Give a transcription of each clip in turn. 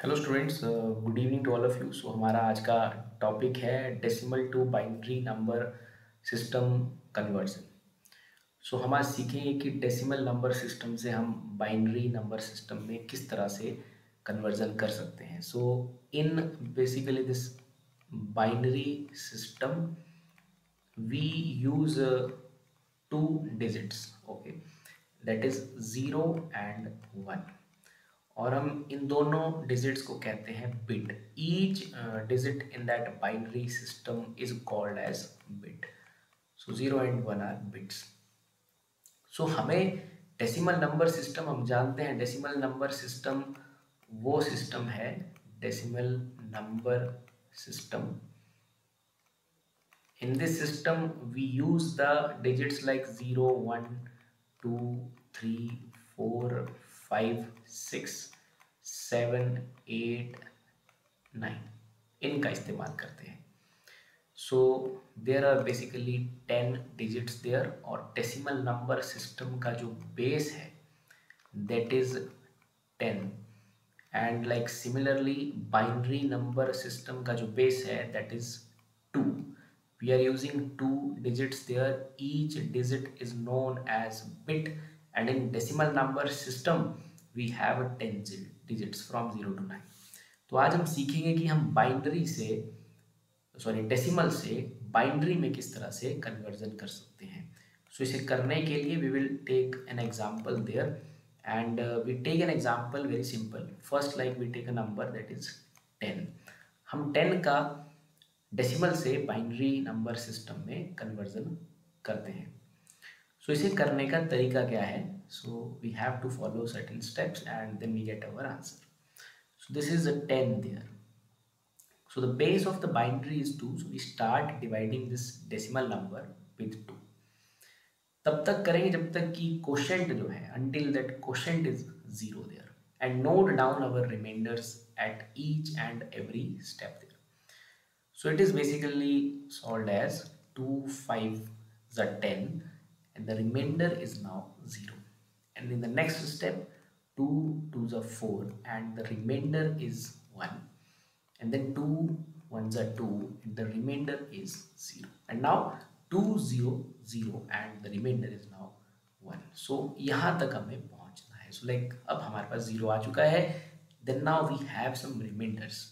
Hello students, good evening to all of you. So हमारा आज का टॉपिक है decimal to binary number system conversion. So हम आज सीखेंगे कि डेसिमल नंबर सिस्टम से हम बाइनरी नंबर सिस्टम में किस तरह से कन्वर्जन कर सकते हैं। So in basically this binary system we use two digits, okay, that is 0 and 1। और हम इन दोनों डिजिट्स को कहते हैं bit. Each digit in that binary system is called as bit. So 0 and 1 are bits. So हमें decimal number system, हम जानते हैं डेसिमल नंबर सिस्टम वो सिस्टम है, decimal number system, in this system we use the digits like 0 1 2 3 4 5 6 7 8 9 इनका इस्तेमाल करते हैं। So there are basically 10 digits there, और डेसिमल नंबर सिस्टम का जो बेस है that is 10। And like similarly binary number system का जो बेस है that is 2। We are using two digits there. Each digit is known as bit, and in decimal number system we have 10 digits from 0 to 9। तो आज हम सीखेंगे कि हम binary से, सॉरी, डेसिमल से बाइनरी में किस तरह से कन्वर्जन कर सकते हैं। सो इसे करने के लिए we will take an example there, and we take an example very simple. First like we take a number that is 10। हम 10 का डेसिमल से बाइनरी नंबर सिस्टम में कन्वर्जन करते हैं। सो इसे करने का तरीका क्या है? So we have to follow certain steps and then we get our answer. So this is a 10 there. So the base of the binary is 2, so we start dividing this decimal number with 2। तब तक करेंगे जब तक कि quotient जो है, until that quotient is 0 there, and note down our remainders at each and every step there। So it is basically solved as 2 5 is a 10 and the remainder is now 0। And in the next step 2 2 is a 4 and the remainder is 1, and then 2 ones are 2 and the remainder is 0, and now 2 0 0 and the remainder is now 1। so यहाँ तक हमें पहुँचना है। so like अब हमारे पास 0 आ चुका है, then now we have some remainders,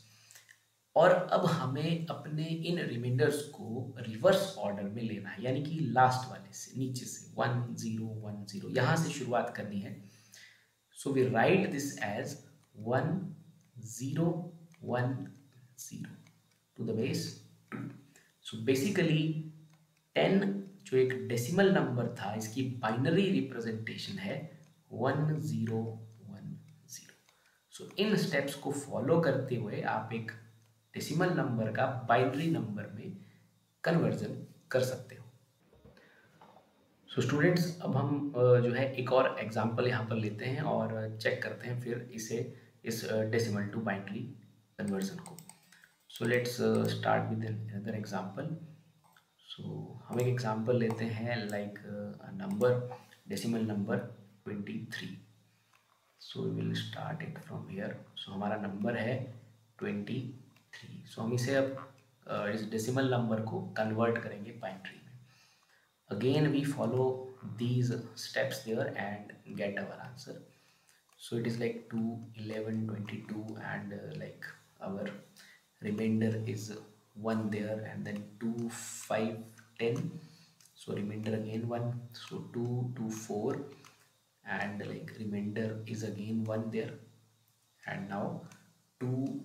और अब हमें अपने इन रिमाइंडर्स को रिवर्स ऑर्डर में लेना है, यानी कि लास्ट वाले से, नीचे से 1 0 1 0 यहाँ से शुरुआत करनी है। So we write this as 1 0 1 0 to the base 2। So basically 10 जो एक डेसिमल नंबर था, इसकी बाइनरी रिप्रेजेंटेशन है 1 0 1 0। सो इन स्टेप्स को फॉलो करते हुए आप एक डेसिमल नंबर का बाइनरी नंबर में कन्वर्जन कर सकते हो। सो स्टूडेंट्स, अब हम जो है एक और एग्जांपल यहाँ पर लेते हैं और चेक करते हैं फिर इस डेसिमल टू बाइनरी कन्वर्जन को। So let's start with another example. So हम एक एग्जांपल लेते हैं like number, decimal number 23। So we will start it from here. So हमारा नंबर है 23। सो हम इसे अब इस डेसिमल नंबर को कन्वर्ट करेंगे बाइनरी में। Again we follow these steps there and get our answer। so it is like 2 11 22 and like our remainder is 1 there, and then 2 5 10, so remainder again 1, so 2 2 4 and like remainder is again 1 there, and now 2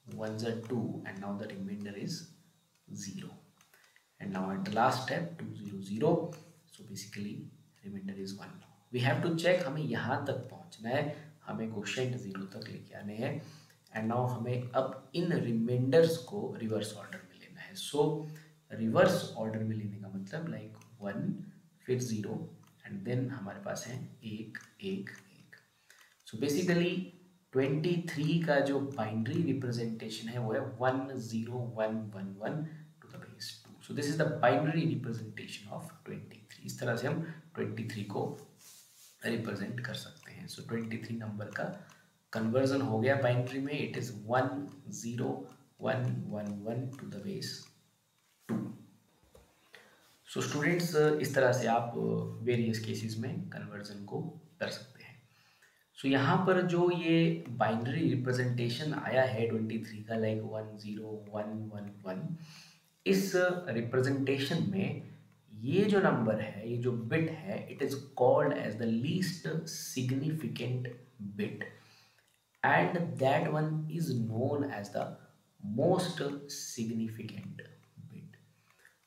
ones are 2 and now the remainder is 0, and now at the last step 2 0 0, so basically remainder is 1। we have to check हमें यहाँ तक पहुँचना है, हमें quotient 0 तक लेके आने हैं, एंड नाउ हमें अब इन रिमाइंडर्स को रिवर्स ऑर्डर में लेना है। सो रिवर्स ऑर्डर में लेने का मतलब लाइक 1 फिर 0 एंड देन हमारे पास है 1 1 1। सो बेसिकली 23 का जो बाइनरी रिप्रेजेंटेशन है वो है 1 0 1 1 1 to the base 2। So this is the binary representation of 23। इस तरह से हम 23 को रिप्रेजेंट कर सकते हैं। सो 23 नंबर का कन्वर्जन हो गया बाइनरी में, it is 1 0 1 1 1 to the base 2। So students, इस तरह से आप वेरियस केसेस में कन्वर्जन को कर सकते हैं। सो यहाँ पर जो ये बाइनरी रिप्रेजेंटेशन आया है 23 का, लाइक 1 0 1 1 1, इस रिप्रेजेंटेशन में ये जो नंबर है, ये जो बिट है, it is called as the least significant bit and that one is known as the most significant bit.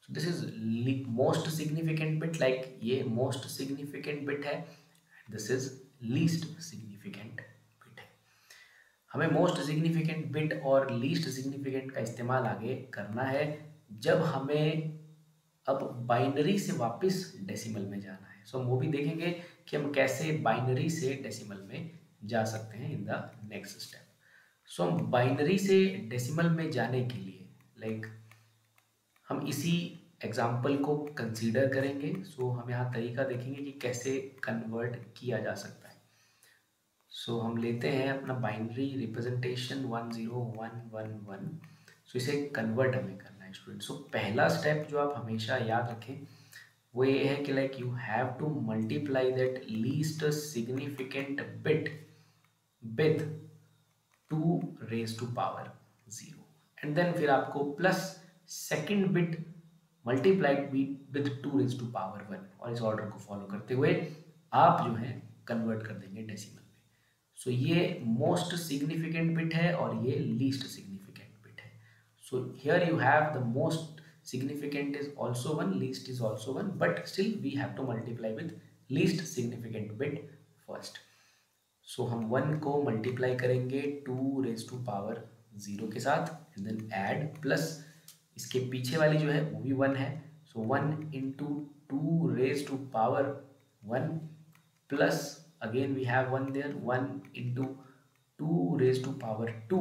So this is most significant bit, like ये मोस्ट सिग्निफिकेंट बिट है, this is least significant bit है। हमें most significant bit और least significant का इस्तेमाल आगे करना है जब हमें अब बाइनरी से वापस डेसिमल में जाना है। सो हम वो भी देखेंगे कि हम कैसे बाइनरी से डेसिमल में जा सकते हैं इन द नेक्स्ट स्टेप। सो हम बाइनरी से डेसिमल में जाने के लिए लाइक हम इसी एग्जाम्पल को कंसीडर करेंगे। सो हम यहाँ तरीका देखेंगे कि कैसे कन्वर्ट किया जा सकता है। सो हम लेते हैं अपना बाइनरी रिप्रेजेंटेशन 1 0 1 1 1। सो इसे कन्वर्ट हमें करना है स्टूडेंट। सो पहला स्टेप जो आप हमेशा याद रखें वो ये है कि like you have to multiply that least significant bit with 2 raise to power 0 and then फिर आपको plus second bit multiplied with 2 raise to power 1, और इस ऑर्डर को फॉलो करते हुए आप जो है कन्वर्ट कर देंगे डेसिमल। सो ये मोस्ट सिग्निफिकेंट बिट है और ये लीस्ट सिग्निफिकेंट बिट है। So here you have the most significant is also 1, least is also 1, but still we have to multiply with least significant bit first. So हम 1 को multiply करेंगे 2 raise to power 0 के साथ and then add plus इसके पीछे वाली जो है वो भी 1 है। So 1 into 2 raise to power 1 plus again we have 1 there, 1 into 2 raised to power 2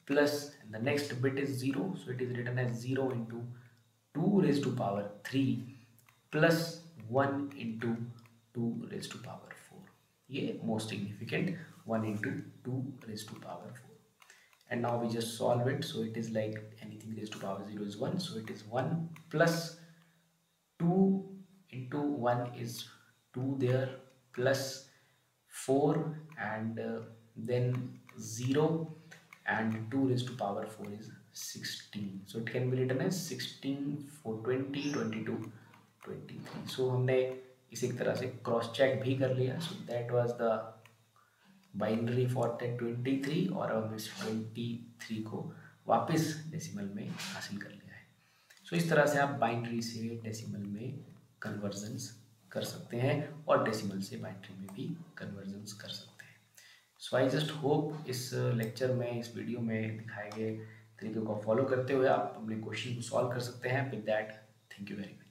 plus and the next bit is 0, so it is written as 0 into 2 raised to power 3 plus 1 into 2 raised to power 4. ये most significant 1 into 2 raised to power 4, and now we just solve it. So it is like anything raised to power 0 is 1, so it is 1 plus 2 into 1 is 2 there plus 4 and then 0 and 2 raised to power 4 is 16, so it can be written as 16 4 20 22 23. so हमने इसे एक तरह से cross check भी कर लिया। so that was the binary for that 23 और अब इस 23 को वापस डेसिमल में हासिल कर लिया है। so इस तरह से आप बाइनरी से डेसिमल में कन्वर्जन्स कर सकते हैं और डेसिमल से बाइनरी में भी कन्वर्जन्स कर सकते हैं। सो आई जस्ट होप इस लेक्चर में, इस वीडियो में दिखाए गए तरीके को फॉलो करते हुए आप अपने क्वेश्चन को सॉल्व कर सकते हैं। With that, thank you very much.